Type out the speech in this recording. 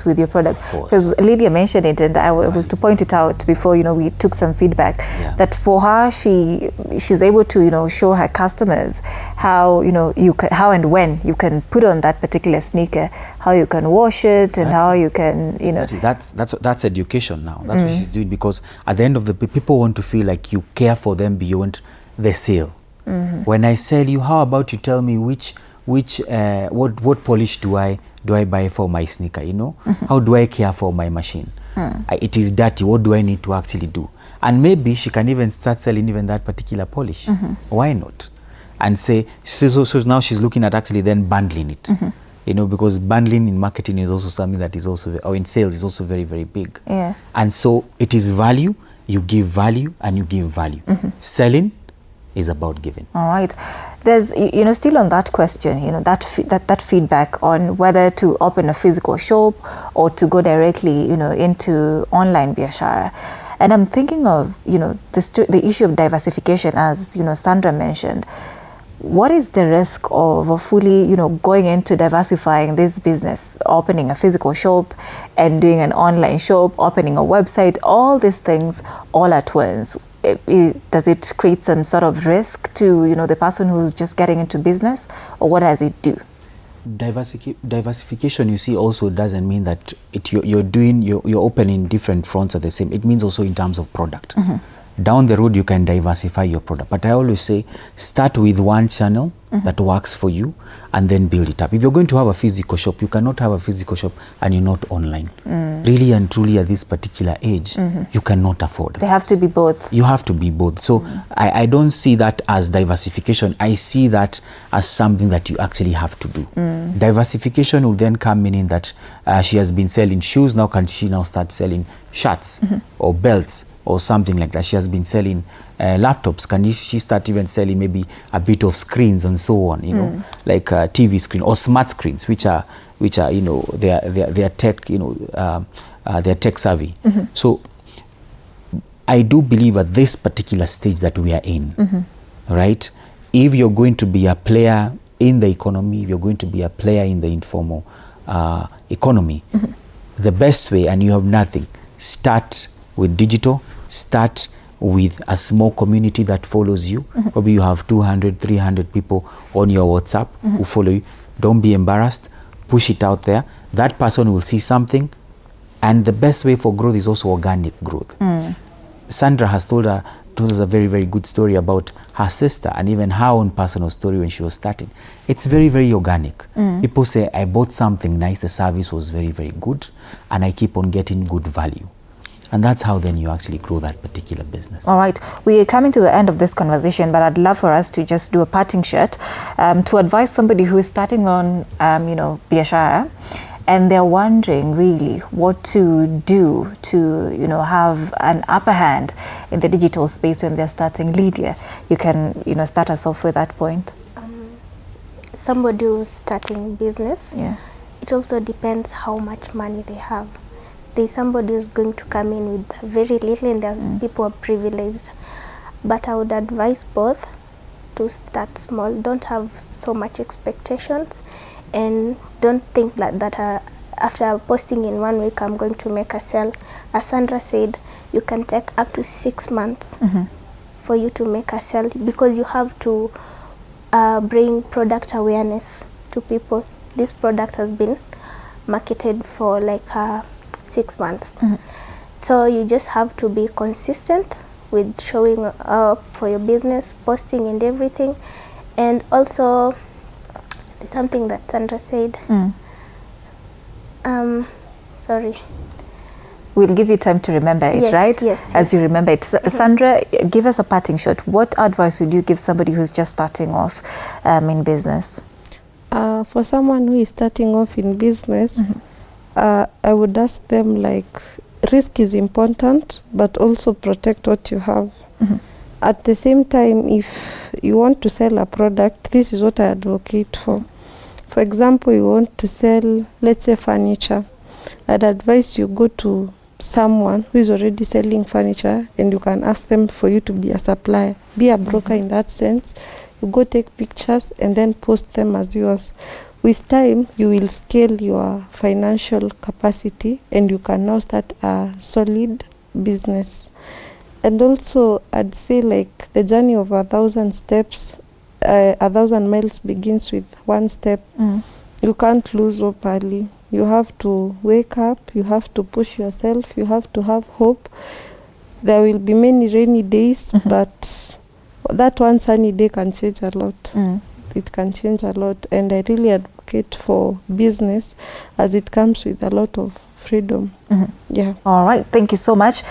with your product, because Lydia mentioned it, and I was to point it out before, we took some feedback, that for her, she's able to, show her customers how, how and when you can put on that particular sneaker, how you can wash it, and how you can, Exactly. That's education now. That's what she's doing, because at the end of the day, people want to feel like you care for them beyond the sale. When I sell you, how about you tell me what polish do I buy for my sneaker, How do I care for my machine? It is dirty. What do I need to actually do? And maybe she can even start selling even that particular polish. Why not? And say, so now she's looking at actually then bundling it. Because bundling in marketing is also something that is also, or in sales is also very, very big. Yeah. And so it is value, you give value, and you give value. Selling is about giving. All right. There's, still on that question, that feedback on whether to open a physical shop or to go directly, into online biashara. And I'm thinking of, the issue of diversification, as, Sandra mentioned. What is the risk of fully, going into diversifying this business, opening a physical shop and doing an online shop, opening a website, all these things all at once? Does it create some sort of risk to, the person who's just getting into business, or what does it do? Diversification, you see, also doesn't mean that you're opening different fronts at the same. It means also in terms of product. Down the road, you can diversify your product. But I always say, start with one channel that works for you, and then build it up. If you're going to have a physical shop, you cannot have a physical shop and you're not online. Really and truly, at this particular age, you cannot afford that. They have to be both. You have to be both. So I don't see that as diversification. I see that as something that you actually have to do. Diversification will then come meaning that she has been selling shoes. Now can she now start selling shirts or belts or something like that? She has been selling laptops. Can she start even selling maybe a bit of screens and so on, like TV screen or smart screens, which are they are tech, they are tech savvy. So I do believe at this particular stage that we are in, right? If you're going to be a player in the economy, if you're going to be a player in the informal economy, the best way, and you have nothing, start with digital, start with a small community that follows you. Probably you have 200, 300 people on your WhatsApp who follow you. Don't be embarrassed. Push it out there. That person will see something. And the best way for growth is also organic growth. Sandra has told us a very, very good story about her sister and even her own personal story when she was starting. It's very, very organic. People say, I bought something nice, the service was very, very good, and I keep on getting good value. And that's how then you actually grow that particular business. All right. We are coming to the end of this conversation, but I'd love for us to just do a parting shot to advise somebody who is starting on, biashara, and they're wondering really what to do to, have an upper hand in the digital space when they're starting. Lydia, you can, start us off with that point. Somebody who's starting business, it also depends how much money they have. There's somebody who's going to come in with very little, and there's people who are privileged. But I would advise both to start small. Don't have so much expectations, and don't think that after posting in 1 week I'm going to make a sale. As Sandra said, you can take up to 6 months for you to make a sale, because you have to bring product awareness to people. This product has been marketed for like 6 months. So you just have to be consistent with showing up for your business, posting and everything. And also, there's something that Sandra said. Sorry. We'll give you time to remember it, right? Yes. As you remember it. Sandra, give us a parting shot. What advice would you give somebody who's just starting off in business? For someone who is starting off in business, I would ask them, risk is important, but also protect what you have. At the same time, if you want to sell a product, this is what I advocate for. For example, you want to sell, let's say, furniture. I'd advise you go to someone who is already selling furniture, and you can ask them for you to be a supplier. Be a broker in that sense. You go take pictures and then post them as yours. with time you will scale your financial capacity and you can now start a solid business. And also I'd say like the journey of 1,000 steps, 1,000 miles begins with one step. You can't lose hope early. You have to wake up, you have to push yourself, you have to have hope. There will be many rainy days, but that one sunny day can change a lot. It can change a lot, and I really advocate for business as it comes with a lot of freedom. Yeah. All right, thank you so much.